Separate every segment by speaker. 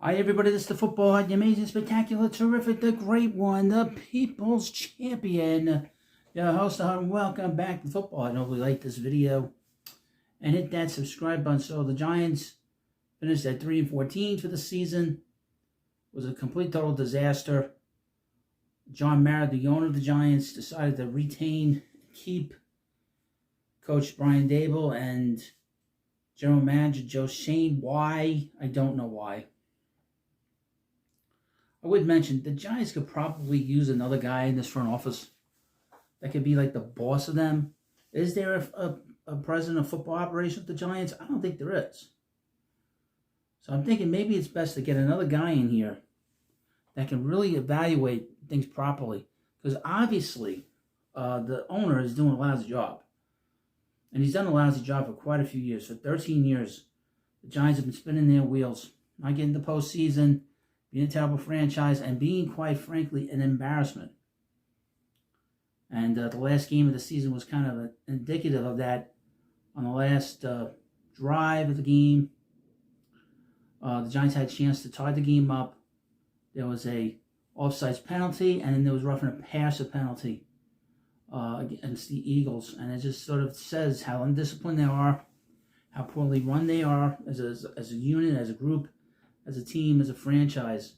Speaker 1: Hi everybody, this is the football, the amazing, spectacular, terrific, the great one, the people's champion, your host, and welcome back to football. I know we like this video, and hit that subscribe button. So the Giants finished at 3-14 for the season. It was a complete total disaster. John Mara, the owner of the Giants, decided to keep Coach Brian Daboll and General Manager Joe Schoen. Why? I don't know why. I would mention the Giants could probably use another guy in this front office that could be like the boss of them. Is there a president of football operations with the Giants? I don't think there is. So I'm thinking maybe it's best to get another guy in here that can really evaluate things properly. Because obviously the owner is doing a lousy job. And he's done a lousy job for quite a few years. For 13 years, the Giants have been spinning their wheels, not getting the postseason, being a terrible franchise, and being, quite frankly, an embarrassment. And the last game of the season was kind of indicative of that. On the last drive of the game, the Giants had a chance to tie the game up. There was a offsides penalty, and then there was roughing a passer penalty against the Eagles. And it just sort of says how undisciplined they are, how poorly run they are as a unit, as a group, as a team, as a franchise.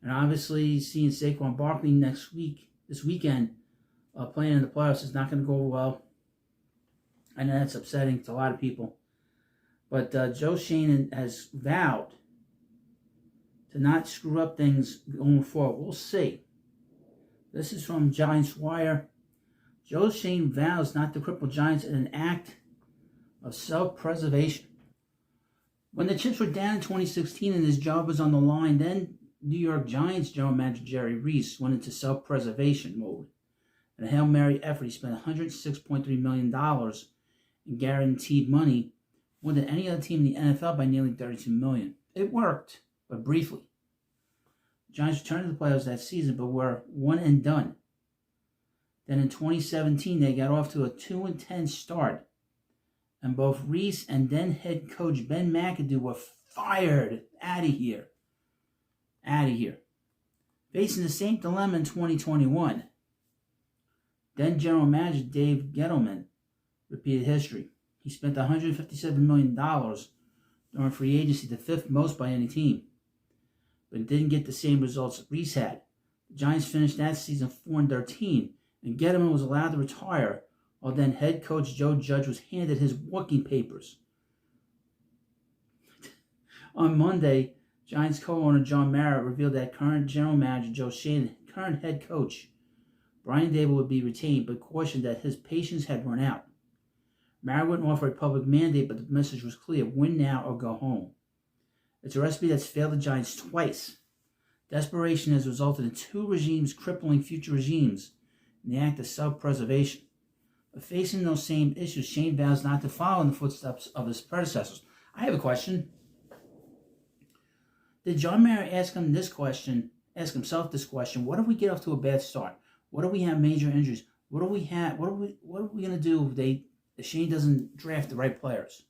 Speaker 1: And obviously, seeing Saquon Barkley this weekend, playing in the playoffs is not going to go well. And that's upsetting to a lot of people. But Joe Schoen has vowed to not screw up things going forward. We'll see. This is from Giants Wire. Joe Schoen vows not to cripple Giants in an act of self-preservation. When the chips were down in 2016 and his job was on the line, then New York Giants general manager Jerry Reese went into self-preservation mode. In a Hail Mary effort, he spent $106.3 million in guaranteed money, more than any other team in the NFL by nearly $32 million. It worked, but briefly. The Giants returned to the playoffs that season, but were one and done. Then in 2017, they got off to a 2-10 start. And both Reese and then head coach Ben McAdoo were fired. Out of here. Facing the same dilemma in 2021. Then general manager Dave Gettleman repeated history. He spent $157 million during free agency, the fifth most by any team. But didn't get the same results Reese had. The Giants finished that season 4-13, and Gettleman was allowed to retire, while then head coach Joe Judge was handed his walking papers. On Monday, Giants co-owner John Mara revealed that current general manager Joe Schoen and current head coach Brian Daboll would be retained, but cautioned that his patience had run out. Mara wouldn't offer a public mandate, but the message was clear: win now or go home. It's a recipe that's failed the Giants twice. Desperation has resulted in two regimes crippling future regimes in the act of self-preservation. But facing those same issues, Schoen vows not to follow in the footsteps of his predecessors. I have a question. Did John Mara ask himself this question? What if we get off to a bad start? What if we have major injuries? What are we going to do if Schoen doesn't draft the right players?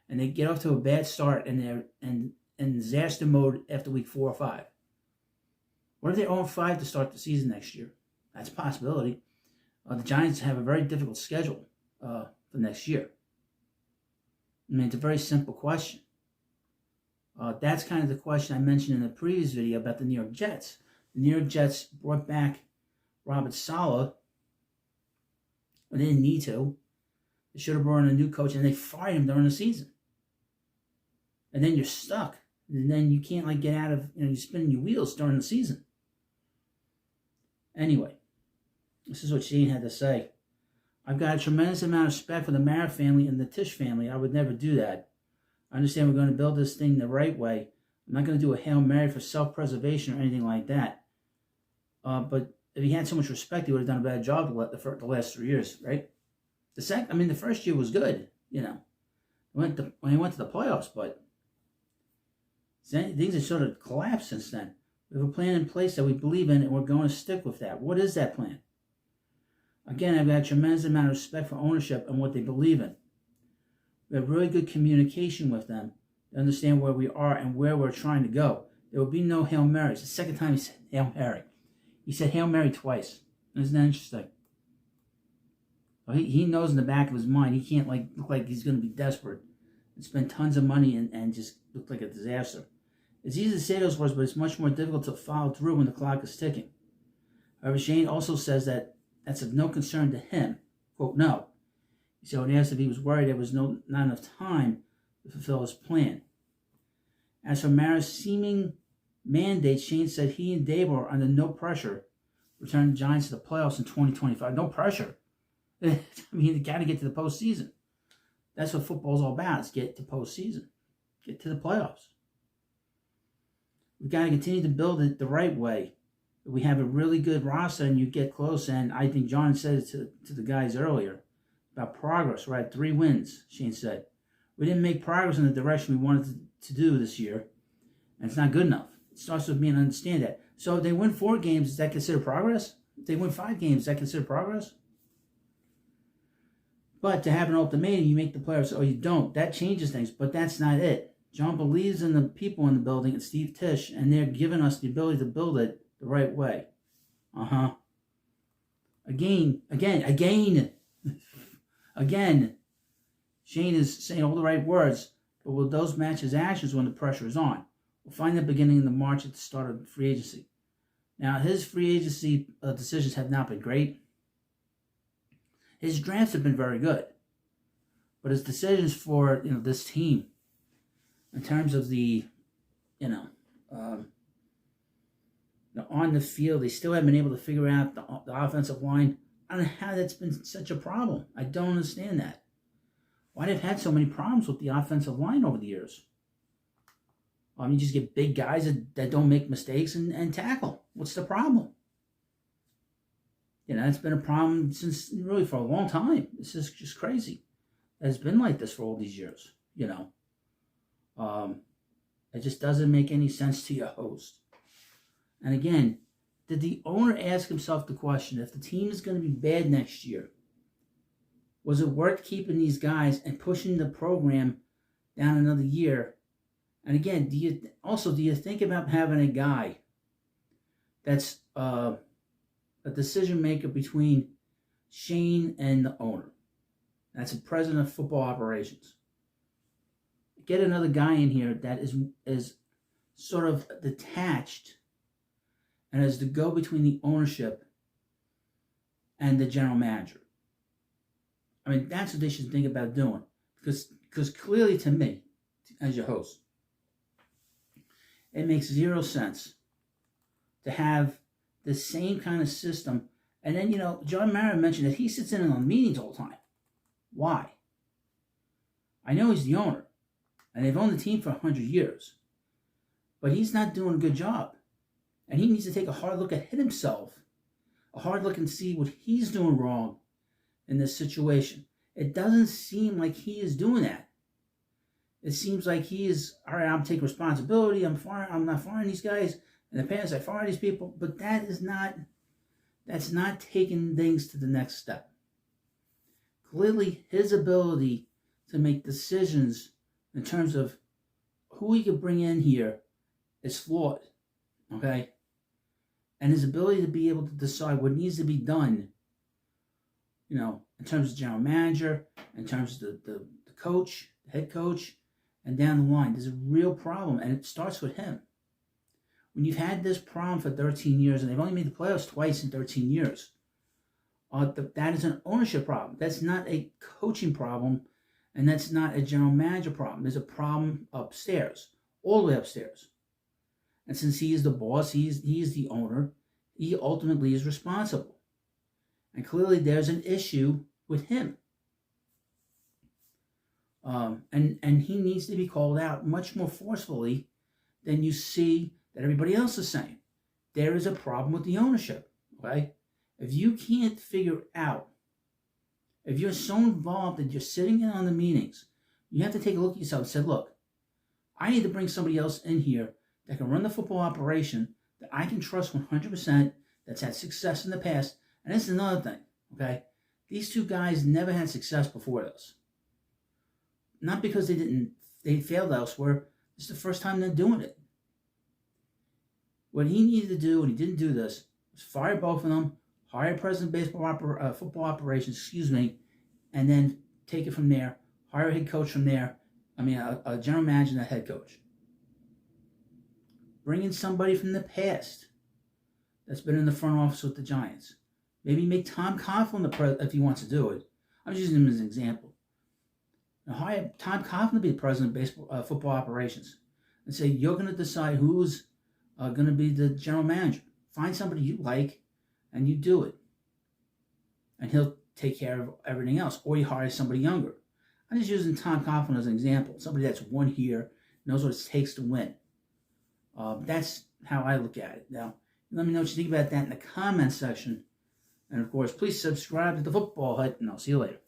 Speaker 1: And they get off to a bad start and they're in disaster mode after week 4 or 5. What if they're 0-5 to start the season next year? That's a possibility. The Giants have a very difficult schedule for next year. I mean, it's a very simple question. That's kind of the question I mentioned in the previous video about the New York Jets. The New York Jets brought back Robert Saleh, but they didn't need to. They should have brought in a new coach, and they fired him during the season. And then you're stuck. And then you can't get out of, you're spinning your wheels during the season. Anyway, this is what Schoen had to say. I've got a tremendous amount of respect for the Mara family and the Tisch family. I would never do that. I understand we're going to build this thing the right way. I'm not going to do a Hail Mary for self-preservation or anything like that. But if he had so much respect, he would have done a better job the last 3 years, right? The first year was good, when he went to the playoffs, but things have sort of collapsed since then. We have a plan in place that we believe in, and we're going to stick with that. What is that plan? Again, I've got a tremendous amount of respect for ownership and what they believe in. We have really good communication with them to understand where we are and where we're trying to go. There will be no Hail Mary. It's the second time he said Hail Mary. He said Hail Mary twice. Isn't that interesting? Well, he knows in the back of his mind he can't look like he's going to be desperate and spend tons of money and just look like a disaster. It's easy to say those words, but it's much more difficult to follow through when the clock is ticking. However, Schoen also says that that's of no concern to him. Quote, no. He said when asked if he was worried there was not enough time to fulfill his plan. As for Mara's seeming mandate, Schoen said he and Dable are under no pressure to return the Giants to the playoffs in 2025. No pressure. I mean, you got to get to the postseason. That's what football's all about. It's get to postseason. Get to the playoffs. We've got to continue to build it the right way. If we have a really good roster and you get close, and I think John said it to the guys earlier about progress. We're at 3 wins, Schoen said. We didn't make progress in the direction we wanted to do this year, and it's not good enough. It starts with me to understand that. So if they win 4 games, is that considered progress? If they win 5 games, is that considered progress? But to have an ultimatum, you make the players, or you don't. That changes things, but that's not it. John believes in the people in the building, and Steve Tisch, and they're giving us the ability to build it the right way. Again. Schoen is saying all the right words, but will those match his actions when the pressure is on? We'll find the beginning of the March at the start of free agency. Now, his free agency decisions have not been great. His drafts have been very good, but his decisions for this team, in terms of the on the field, they still haven't been able to figure out the offensive line. I don't know how that's been such a problem. I don't understand that. Why they've had so many problems with the offensive line over the years. You just get big guys that don't make mistakes and tackle. What's the problem? It's been a problem since really for a long time. This is just crazy. It's been like this for all these years. It just doesn't make any sense to your host. And again, did the owner ask himself the question, if the team is going to be bad next year, was it worth keeping these guys and pushing the program down another year? And again, do you think about having a guy that's a decision maker between Schoen and the owner? That's the president of football operations. Get another guy in here that is sort of detached and as the go between the ownership and the general manager. I mean, that's what they should think about doing. Because clearly to me, as your host, it makes 0 sense to have the same kind of system. And then, John Mara mentioned that he sits in on meetings all the time. Why? I know he's the owner, and they've owned the team for 100 years. But he's not doing a good job. And he needs to take a hard look at himself, a hard look and see what he's doing wrong in this situation. It doesn't seem like he is doing that. It seems like he is, all right, I'm taking responsibility, I'm not firing these guys. In the past, I fired these people, but that's not taking things to the next step. Clearly, his ability to make decisions in terms of who he could bring in here is flawed, okay? And his ability to be able to decide what needs to be done, in terms of general manager, in terms of the coach, the head coach, and down the line, there's a real problem, and it starts with him. When you've had this problem for 13 years, and they've only made the playoffs twice in 13 years, that is an ownership problem. That's not a coaching problem, and that's not a general manager problem. There's a problem upstairs, all the way upstairs. And since he is the boss, he is the owner, he ultimately is responsible. And clearly there's an issue with him. And he needs to be called out much more forcefully than you see that everybody else is saying. There is a problem with the ownership, okay? If you can't figure out, if you're so involved that you're sitting in on the meetings, you have to take a look at yourself and say, look, I need to bring somebody else in here that can run the football operation, that I can trust 100%, that's had success in the past. And this is another thing, okay? These 2 guys never had success before this. Not because they failed elsewhere. It's the first time they're doing it. What he needed to do, and he didn't do this, was fire both of them, hire president of football operations, and then take it from there. Hire a head coach from there. A general manager and a head coach. Bring in somebody from the past that's been in the front office with the Giants. Maybe make Tom Coughlin the president if he wants to do it. I'm just using him as an example. Now hire Tom Coughlin to be the president of football operations, and say you're going to decide who's going to be the general manager. Find somebody you like, and you do it, and he'll take care of everything else. Or you hire somebody younger. I'm just using Tom Coughlin as an example. Somebody that's won here, knows what it takes to win. That's how I look at it. Now, let me know what you think about that in the comments section. And of course, please subscribe to the Football Hut, and I'll see you later.